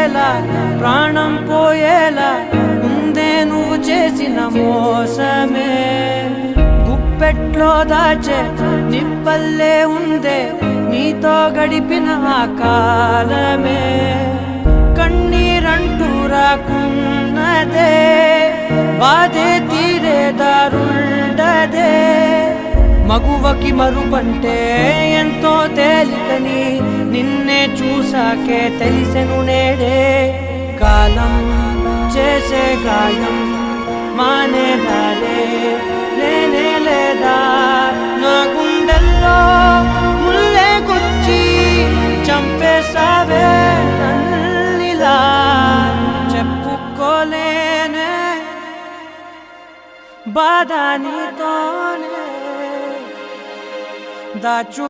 తేలేలా ప్రాణం పోయేలా ముందే నువ్వు చేసిన మోసమే గుప్పెట్లో దాచే నిప్పల్లే ఉందే నీతో గడిపిన ఆ కాలమే కన్నీరంటూ రాకున్నదే బాధే తీరే దారుండదే మగువకి మరుపంటే ఎంతో తేలికని నిన్నే చూసాకే తెలిసెను నేడే కాలం చేసే గాయం మానేదారే లేనే లేదా నా గుండెల్లో ముల్లే గుచ్చి చంపేసావే నన్నిలా చెప్పుకోలేనే బాధ నీతోనే దాచు